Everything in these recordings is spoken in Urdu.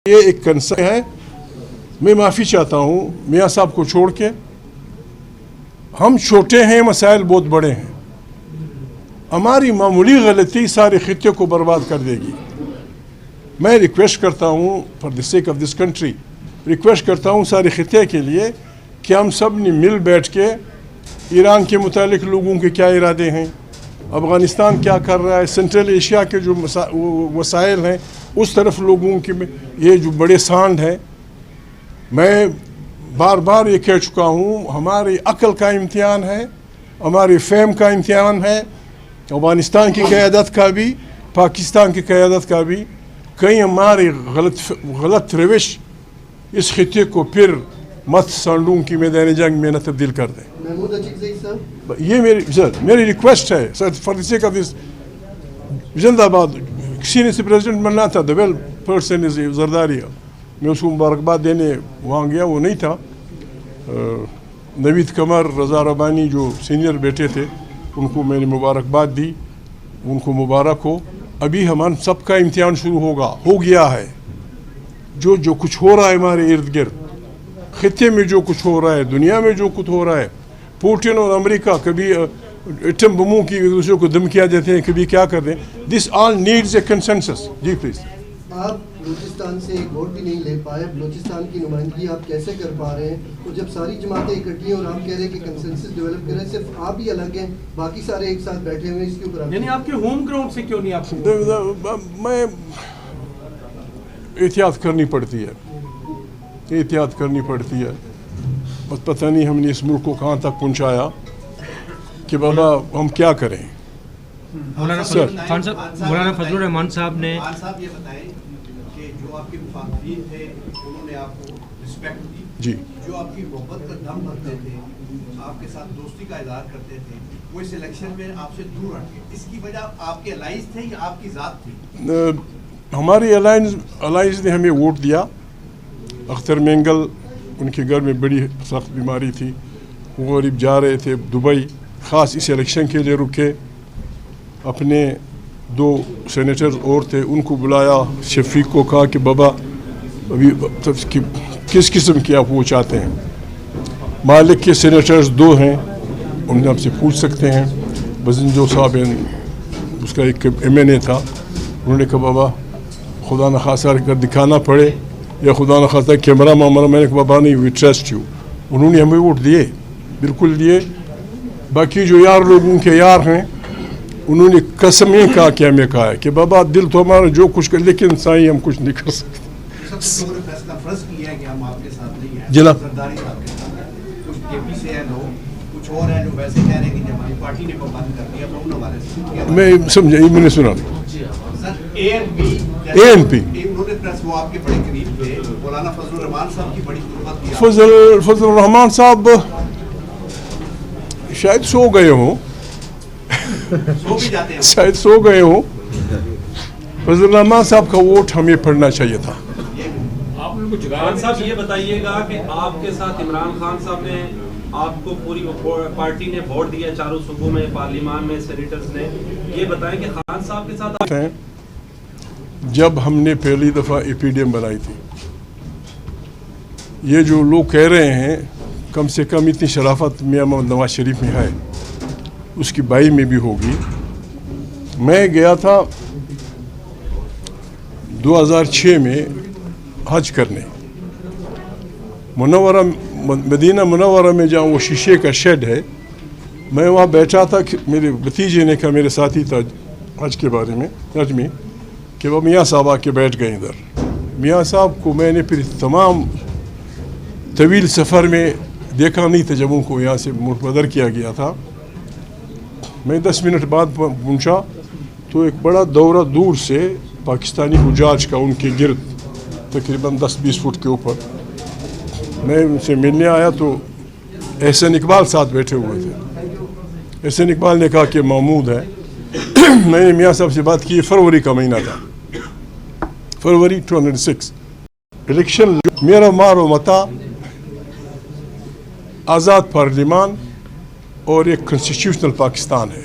یہ ایک کنسرن ہے. میں معافی چاہتا ہوں میاں صاحب کو چھوڑ کے. ہم چھوٹے ہیں, مسائل بہت بڑے ہیں. ہماری معمولی غلطی سارے خطے کو برباد کر دے گی. میں ریکویسٹ کرتا ہوں for the sake of this country, request کرتا ہوں سارے خطے کے لیے کہ ہم سب نے مل بیٹھ کے ایران کے متعلق لوگوں کے کیا ارادے ہیں, افغانستان کیا کر رہا ہے, سینٹرل ایشیا کے جو وسائل ہیں اس طرف لوگوں کی یہ جو بڑے سانڈ ہیں. میں بار بار یہ کہہ چکا ہوں, ہماری عقل کا امتحان ہے, ہماری فہم کا امتحان ہے, افغانستان کی قیادت کا بھی, پاکستان کی قیادت کا بھی. کہیں ہماری غلط روش اس خطے کو پھر مت سانڈوں کی میدان جنگ میں نہ تبدیل کر دیں. یہ میری ریکویسٹ ہے سر, for the sake of this. زندہ آباد کسی سے پریزیڈنٹ بننا تھا, دا ویل پرسن از زرداری. میں اس کو مبارکباد دینے وہاں گیا, وہ نہیں تھا. نوید قمر, رضا ربانی جو سینئر بیٹے تھے ان کو میں نے مبارکباد دی, ان کو مبارک ہو. ابھی ہمارا سب کا امتحان شروع ہو گیا ہے. جو کچھ ہو رہا ہے ہمارے ارد گرد, خطے میں جو کچھ ہو رہا ہے, دنیا میں جو کچھ ہو رہا ہے, پوٹن اور امریکہ کبھی ایٹم بموں کی ایک دوسرے کو دھمکیاں دیتے ہیں, کبھی کیا کر دیں. This all needs a consensus. جی پلیز. آپ بلوچستان سے ایک ووٹ بھی نہیں لے پائے, بلوچستان کی نمائندگی آپ کیسے کر پا رہے ہیں؟ اور جب ساری جماعتیں اکٹھی ہیں اور آپ کہہ رہے ہیں کہ کنسنسس ڈیولپ کریں, صرف آپ ہی الگ ہیں, باقی سارے ایک ساتھ بیٹھے ہوئے ہیں, اس کے اوپر یعنی آپ کے ہوم گراؤنڈ سے کیوں نہیں آپ میں احتیاط کرنی پڑتی ہے. بس پتہ نہیں ہم نے اس ملک کو کہاں تک پہنچایا کہ بابا ہم کیا کریں. مولانا فضل الرحمان صاحب نے یہ بتائیں کہ جو آپ کے مخالفین تھے انہوں نے آپ کو رسپیکٹ دی, جی, جو آپ کی محبت کا دم بھرتے تھے, آپ کے ساتھ دوستی کا اظہار کرتے تھے, وہ اس الیکشن میں آپ سے دور ہٹ گئے. اس کی وجہ آپ کے الائنس تھے یا آپ کی ذات تھی؟ ہماری الائنس نے ہمیں ووٹ دیا. اختر مینگل, ان کے گھر میں بڑی سخت بیماری تھی, وہ غریب جا رہے تھے دبئی, خاص اس الیکشن کے لیے رکے. اپنے 2 سینیٹرز اور تھے, ان کو بلایا. شفیق کو کہا کہ بابا ابھی کس قسم کی آپ وہ چاہتے ہیں. مالک کے سینیٹرز 2 ہیں, ان آپ سے پوچھ سکتے ہیں. بزنجو صاحب اس کا ایک MNA تھا, انہوں نے کہا بابا خدا نخواستہ کر دکھانا پڑے یا خدا نخواستہ کیمرہ معاملہ, میں نے کہا بابا نہیں, وی ٹرسٹ یو. انہوں نے ہمیں ووٹ دیے, بالکل دیے. باقی جو لوگوں کے یار ہیں انہوں نے قسم یہ کہا کہ ہمیں کہا ہے کہ بابا دل تو ہمارا جو کچھ کر, لیکن سائیں ہم کچھ نہیں کر سکتے. جناب میں سمجھا, میں نے سنا ANP فضل الرحمان صاحب شاید سو گئے ہوں, شاید سو گئے ہوں. فضل الرحمان صاحب کا ووٹ ہمیں پڑھنا چاہیے تھا. خان صاحب یہ بتائیے گا کہ آپ کے ساتھ عمران خان صاحب نے آپ کو پوری پارٹی نے ووٹ دیا 4 صوبوں میں, پارلیمان میں, سینیٹرز نے. یہ بتائیں کہ خان صاحب کے ساتھ جب ہم نے پہلی دفعہ APDM بنائی تھی, یہ جو لوگ کہہ رہے ہیں کم سے کم اتنی شرافت میاں محمد نواز شریف میں ہے, اس کی بائی میں بھی ہوگی. میں گیا تھا 2006 میں حج کرنے, مدینہ منورہ میں جہاں وہ شیشے کا شیڈ ہے, میں وہاں بیٹھا تھا. میرے بھتیجے نے کہا, میرے ساتھی تھا حج کے بارے میں, حج میں, کہ وہ میاں صاحب آ کے بیٹھ گئے ادھر. میاں صاحب کو میں نے پھر تمام طویل سفر میں دیکھا نہیں تھا جب ان کو یہاں سے منتظر کیا گیا تھا. میں 10 منٹ بعد پہنچا تو ایک بڑا دورہ دور سے پاکستانی حجاج کا ان کے گرد تقریباً 10-20 فٹ کے اوپر. میں ان سے ملنے آیا تو احسن اقبال ساتھ بیٹھے ہوئے تھے. احسن اقبال نے کہا کہ محمود ہے. میں نے میاں صاحب سے بات کی, فروری کا مہینہ تھا, فروری 2006. الیکشن میرا مار و متا, آزاد پارلیمان اور ایک کنسٹیٹیوشنل پاکستان ہے.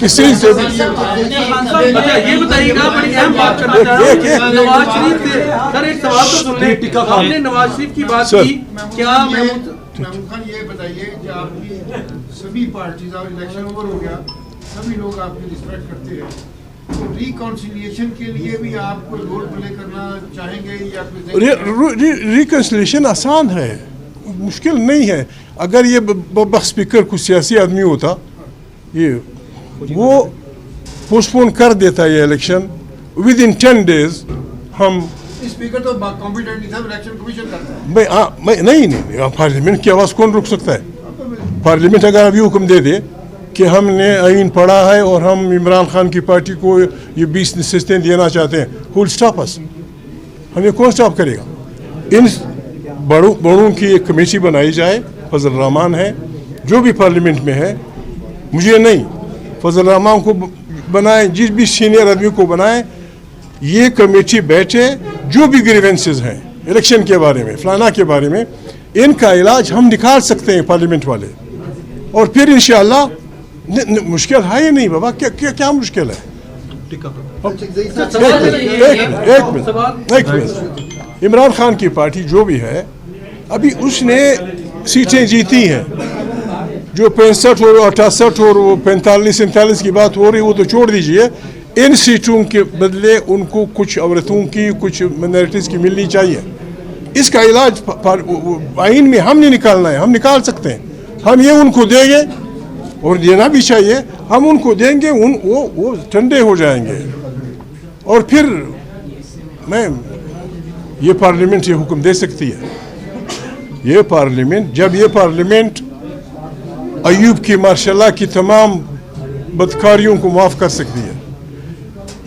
کسی سے بھی. اچھا یہ بتائیے گا, بڑی اہم بات کرنا چاہ رہا ہوں, نواز شریف سے سر ایک سوال تو سن لیں. آپ نے نواز شریف کی بات کی, کیا محمود خان یہ بتائیے کہ آپ کی سبھی پارٹیز, اور الیکشن اوور ہو گیا, سبھی لوگ آپ کی رسپیکٹ کرتے ہیں, تو ریکنسیلیشن کے لیے بھی آپ کو رول پلے کرنا چاہیں گے یا ریکنسلیشن آسان ہے, مشکل نہیں ہے. اگر یہ بخش اسپیکر کچھ سیاسی آدمی ہوتا, یہ وہ پوسٹ پون کر دیتا یہ الیکشن ود ان 10 days. ہم اسپیکر تو کمپیٹنٹ نہیں تھا, الیکشن کمیشن کرتا ہے. نہیں, پارلیمنٹ کی آواز کون روک سکتا ہے؟ پارلیمنٹ اگر ابھی حکم دے دے کہ ہم نے آئین پڑھا ہے اور ہم عمران خان کی پارٹی کو یہ 20 نشستیں دینا چاہتے ہیں, ہو ول اسٹاپ اس؟ ہمیں کون اسٹاپ کرے گا؟ ان بڑوں کی ایک کمیٹی بنائی جائے, فضل الرحمان ہے جو بھی پارلیمنٹ میں ہے, مجھے نہیں, فضل الرحمان کو بنائیں, جس بھی سینئر آدمی کو بنائیں, یہ کمیٹی بیٹھے, جو بھی گریونسز ہیں الیکشن کے بارے میں, فلانا کے بارے میں, ان کا علاج ہم نکال سکتے ہیں پارلیمنٹ والے, اور پھر انشاءاللہ مشکل ہے ہی نہیں بابا, کیا مشکل ہے؟ ایک منٹ, عمران خان کی پارٹی جو بھی ہے ابھی اس نے سیٹیں جیتی ہیں, جو 65 اور 68 اور 45 47 کی بات ہو رہی وہ تو چھوڑ دیجئے. ان سیٹوں کے بدلے ان کو کچھ عورتوں کی, کچھ منارٹیز کی ملنی چاہیے. اس کا علاج آئین میں ہم نہیں نکالنا ہے, ہم نکال سکتے ہیں. ہم یہ ان کو دیں گے, اور دینا بھی چاہیے, ہم ان کو دیں گے, وہ ٹھنڈے ہو جائیں گے. اور پھر یہ پارلیمنٹ یہ حکم دے سکتی ہے. یہ پارلیمنٹ, جب یہ پارلیمنٹ ایوب کی ماشاء اللہ کی تمام بدکاریوں کو معاف کر سکتی ہے,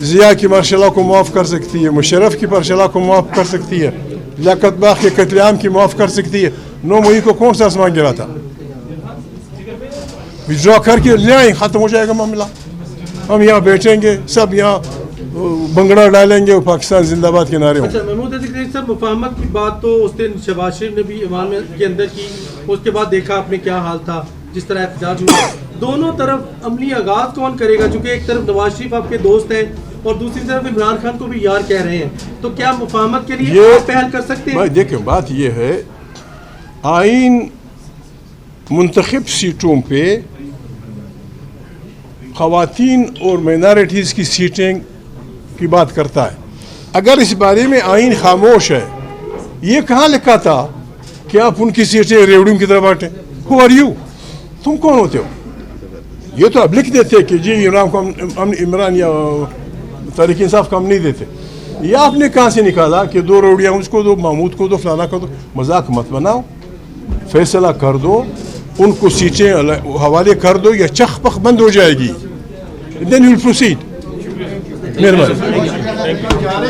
ضیاء کی ماشاء اللہ کو معاف کر سکتی ہے, مشرف کی ماشاء اللہ کو معاف کر سکتی ہے, لیاقت باغ کے قتل عام کی معاف کر سکتی ہے, 9 مئی کو کون سا آسمان گرا تھا؟ وڈرا کر کے لے آئیں, ختم ہو جائے گا معاملہ. ہم یہاں بیٹھیں گے, سب یہاں بنگڑا ڈالیں گے, پاکستان زندہ باد کے نعرے ہوں. اچھا محمود صاحب, مفاہمت کی بات تو اس دن شہباز شریف نے بھی ایوان کے اندر کی, اس کے بعد دیکھا آپ نے کیا حال تھا, جس طرح احتجاج ہوا. دونوں طرف عملی آغاز کون کرے گا, چونکہ ایک طرف نواز شریف آپ کے دوست ہیں اور دوسری طرف عمران خان کو بھی یار کہہ رہے ہیں, تو کیا مفاہمت کے لیے آپ پہل کر سکتے ہیں؟ دیکھیں, بات یہ ہے, آئین منتخب سیٹوں پہ خواتین اور مائنارٹیز کی سیٹیں کی بات کرتا ہے. اگر اس بارے میں آئین خاموش ہے, یہ کہاں لکھا تھا کہ آپ ان کی سیٹیں ریوڑیوں کی طرف بانٹیں؟ ہو آر یو, تم کون ہوتے ہو؟ یہ تو اب لکھ دیتے کہ جی عمران یا تحریک انصاف کو ہم نہیں دیتے. یہ آپ نے کہاں سے نکالا کہ 2 روڑیاں اس کو دو, محمود کو دو, فلانا کو دو؟ مذاق مت بناؤ, فیصلہ کر دو, ان کو سیٹیں حوالے کر دو, یا چخ پخ بند ہو جائے گی. Then you will proceed. مہربانی.